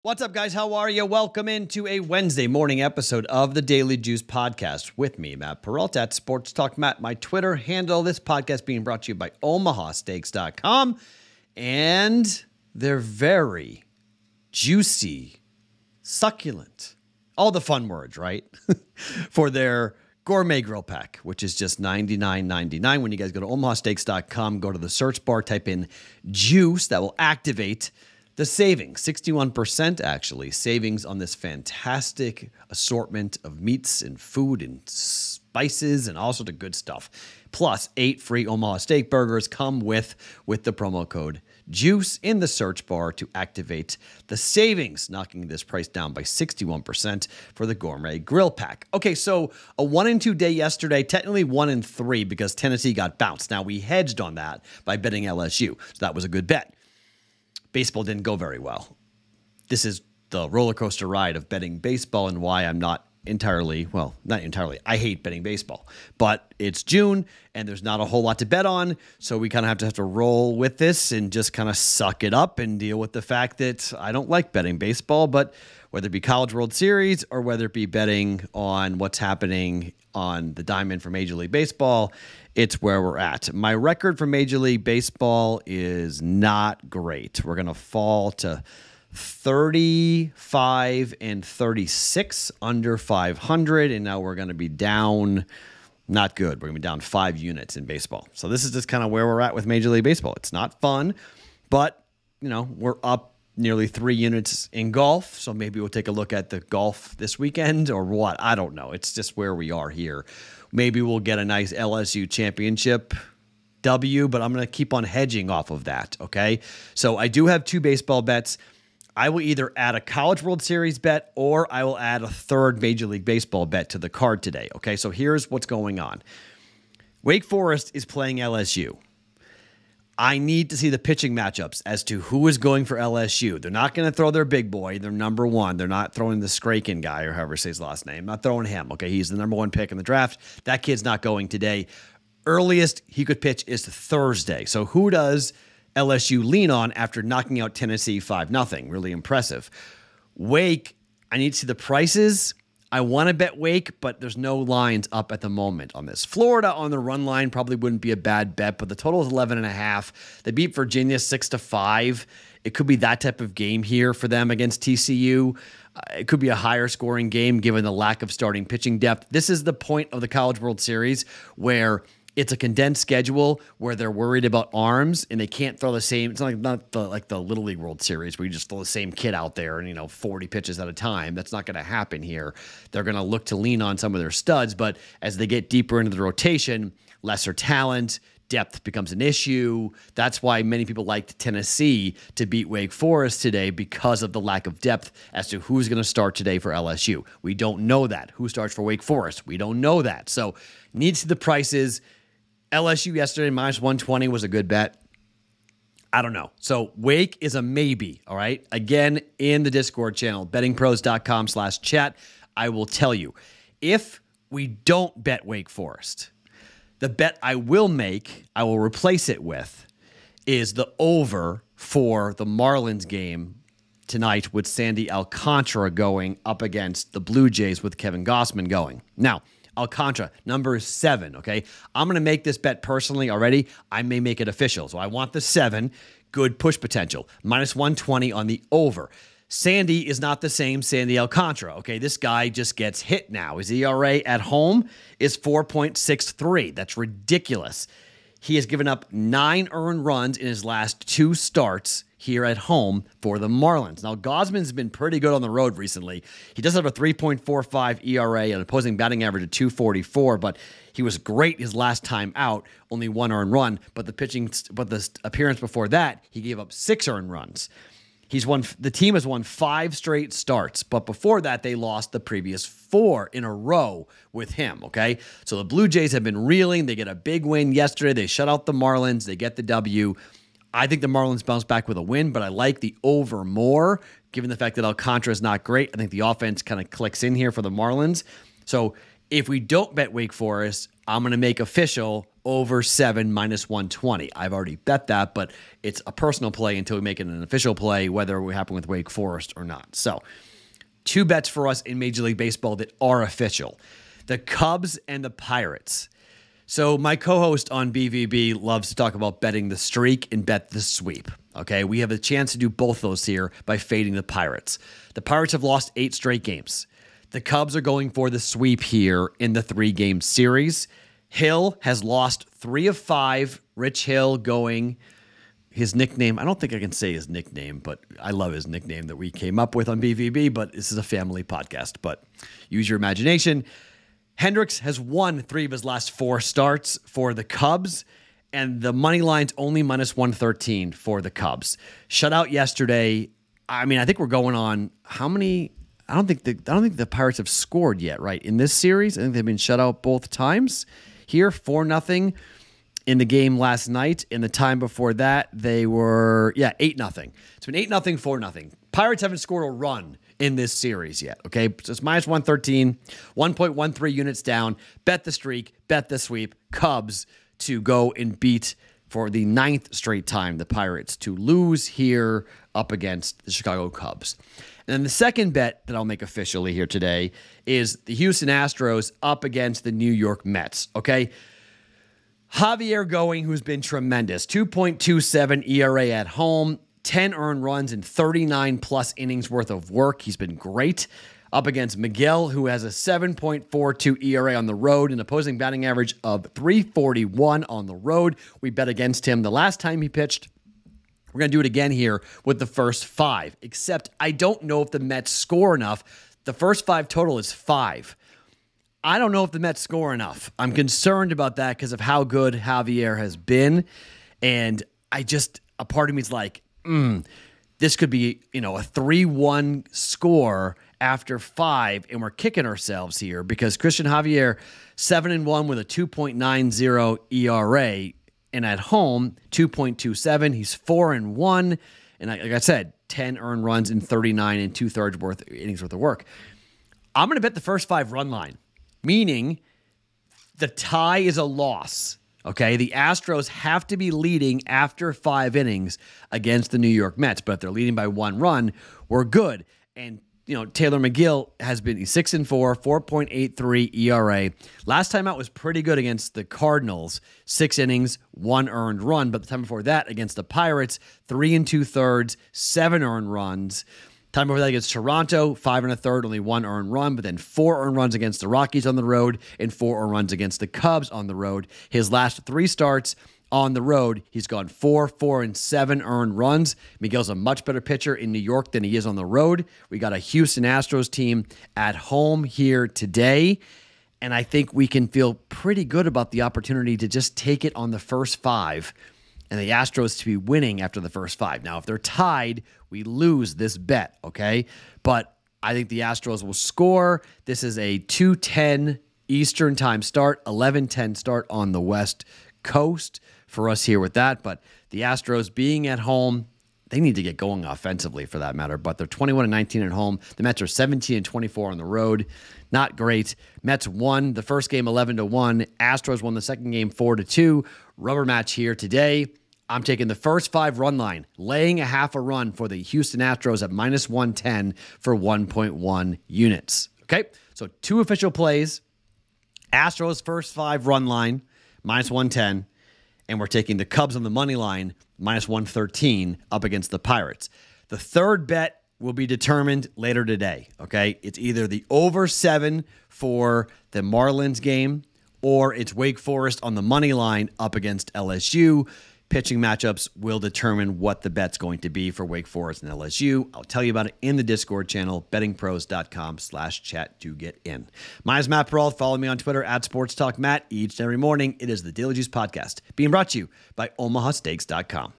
What's up, guys? How are you? Welcome into a Wednesday morning episode of the Daily Juice Podcast with me, Matt Perrault at Sports Talk Matt, my Twitter handle. This podcast being brought to you by OmahaSteaks.com and they're very juicy, succulent, all the fun words, right? For their gourmet grill pack, which is just $99.99. When you guys go to OmahaSteaks.com, go to the search bar, type in juice. That will activate the savings, 61% actually, savings on this fantastic assortment of meats and food and spices and all sorts of good stuff. Plus, 8 free Omaha steak burgers come with the promo code JUICE in the search bar to activate the savings, knocking this price down by 61% for the gourmet grill pack. Okay, so a 1-2 day yesterday, technically 1-3 because Tennessee got bounced. Now, we hedged on that by betting LSU, so that was a good bet. Baseball didn't go very well. This is the roller coaster ride of betting baseball and why I'm not entirely, well, not entirely, I hate betting baseball. But it's June and there's not a whole lot to bet on, so we kind of have to roll with this and just kind of suck it up and deal with the fact that I don't like betting baseball, but whether it be College World Series or whether it be betting on what's happening on the diamond for Major League Baseball, it's where we're at. My record for Major League Baseball is not great. We're going to fall to 35-36 under 500, and now we're going to be down, not good. We're going to be down 5 units in baseball. So this is just kind of where we're at with Major League Baseball. It's not fun, but, you know, we're up nearly 3 units in golf, so maybe we'll take a look at the golf this weekend or what. I don't know. It's just where we are here. Maybe we'll get a nice LSU championship W, but I'm going to keep on hedging off of that, okay? So I do have 2 baseball bets. I will either add a College World Series bet or I will add a 3rd Major League Baseball bet to the card today, okay? So here's what's going on. Wake Forest is playing LSU. I need to see the pitching matchups as to who is going for LSU. They're not going to throw their big boy. They're number 1. They're not throwing the Scraken guy or however say his last name. Not throwing him. Okay, he's the number 1 pick in the draft. That kid's not going today. Earliest he could pitch is Thursday. So who does LSU lean on after knocking out Tennessee 5-0? Really impressive. Wake, I need to see the prices. I want to bet Wake, but there's no lines up at the moment on this. Florida on the run line probably wouldn't be a bad bet, but the total is 11.5. They beat Virginia 6-5. It could be that type of game here for them against TCU. It could be a higher scoring game given the lack of starting pitching depth. This is the point of the College World Series where it's a condensed schedule where they're worried about arms and they can't throw the same. It's not like the Little League World Series where you just throw the same kid out there and 40 pitches at a time. That's not going to happen here. They're going to look to lean on some of their studs, but as they get deeper into the rotation, lesser talent, depth becomes an issue. That's why many people liked Tennessee to beat Wake Forest today because of the lack of depth as to who's going to start today for LSU. We don't know that. Who starts for Wake Forest? We don't know that. So needs to the prices. LSU yesterday, -120 was a good bet. I don't know. So Wake is a maybe, all right? Again, in the Discord channel, bettingpros.com/chat, I will tell you. If we don't bet Wake Forest, the bet I will make, I will replace it with, is the over for the Marlins game tonight with Sandy Alcantara going up against the Blue Jays with Kevin Gossman going. Now, Alcantara, number 7, okay? I'm going to make this bet personally already. I may make it official. So I want the 7. Good push potential. -120 on the over. Sandy is not the same Sandy Alcantara, okay? This guy just gets hit now. His ERA at home is 4.63. That's ridiculous. He has given up 9 earned runs in his last 2 starts here at home for the Marlins. Now, Gosman's been pretty good on the road recently. He does have a 3.45 ERA and opposing batting average of 244, but he was great his last time out, only 1 earned run, but the appearance before that, he gave up 6 earned runs. The team has won 5 straight starts, but before that, they lost the previous 4 in a row with him, okay? So the Blue Jays have been reeling. They get a big win yesterday. They shut out the Marlins. They get the W. I think the Marlins bounce back with a win, but I like the over more, given the fact that Alcantara is not great. I think the offense kind of clicks in here for the Marlins. So If we don't bet Wake Forest, I'm going to make official over 7 minus 120. I've already bet that, but it's a personal play until we make it an official play, whether we happen with Wake Forest or not. So 2 bets for us in Major League Baseball that are official. The Cubs and the Pirates. So my co-host on BVB loves to talk about betting the streak and bet the sweep. Okay, we have a chance to do both those here by fading the Pirates. The Pirates have lost 8 straight games. The Cubs are going for the sweep here in the 3-game series. Hill has lost 3 of 5. Rich Hill going, his nickname, I don't think I can say his nickname, but I love his nickname that we came up with on BVB, but this is a family podcast, but use your imagination. Hendricks has won 3 of his last 4 starts for the Cubs, and the money line's only minus 113 for the Cubs. Shutout yesterday. I mean, I think we're going on how many? I don't think the Pirates have scored yet, right? In this series, I think they've been shut out both times. Here, 4-0 in the game last night. In the time before that, they were 8-0. It's been 8-0, 4-0. Pirates haven't scored a run in this series yet. Okay, so it's minus 113, 1.13 units down. Bet the streak, bet the sweep. Cubs to go and beat for the 9th straight time the Pirates to lose here up against the Chicago Cubs. And then the second bet that I'll make officially here today is the Houston Astros up against the New York Mets, okay? Javier Going, who's been tremendous, 2.27 ERA at home, 10 earned runs and 39-plus innings worth of work. He's been great. Up against Miguel, who has a 7.42 ERA on the road, an opposing batting average of 341 on the road. We bet against him the last time he pitched. We're going to do it again here with the first 5, except I don't know if the Mets score enough. The first 5 total is 5. I don't know if the Mets score enough. I'm concerned about that because of how good Javier has been. And a part of me is like, this could be, a 3-1 score after 5, and we're kicking ourselves here because Christian Javier, 7-1 with a 2.90 ERA. And at home, 2.27. He's 4-1. And like I said, 10 earned runs and 39 2/3 innings worth of work. I'm going to bet the first 5 run line, meaning the tie is a loss. Okay, the Astros have to be leading after 5 innings against the New York Mets. But if they're leading by 1 run, we're good. And Taylor McGill has been 6-4, 4.83 ERA. Last time out was pretty good against the Cardinals, 6 innings, 1 earned run. But the time before that against the Pirates, 3 2/3, 7 earned runs. Time before that against Toronto, 5 1/3, only 1 earned run, but then 4 earned runs against the Rockies on the road and 4 earned runs against the Cubs on the road. His last 3 starts on the road, he's gone 4, 4, and 7 earned runs. Miguel's a much better pitcher in New York than he is on the road. We got a Houston Astros team at home here today, and I think we can feel pretty good about the opportunity to just take it on the first 5 and the Astros to be winning after the first 5. Now, if they're tied, we lose this bet, okay? But I think the Astros will score. This is a 2:10 Eastern time start, 11:10 start on the West Coast for us here with that. But the Astros being at home, they need to get going offensively for that matter. But they're 21-19 at home. The Mets are 17-24 on the road. Not great. Mets won the first game 11-1. Astros won the second game 4-2. Rubber match here today. I'm taking the first 5 run line, laying a half a run for the Houston Astros at minus 110 for 1.1 units. Okay, so 2 official plays. Astros first 5 run line, minus 110. And we're taking the Cubs on the money line, minus 113, up against the Pirates. The third bet will be determined later today, okay? It's either the over 7 for the Marlins game, or it's Wake Forest on the money line up against LSU. Pitching matchups will determine what the bet's going to be for Wake Forest and LSU. I'll tell you about it in the Discord channel, bettingpros.com/chat to get in. My name is Matt Perrault. Follow me on Twitter at SportsTalkMatt. Each and every morning, it is the Daily Juice Podcast, being brought to you by OmahaSteaks.com.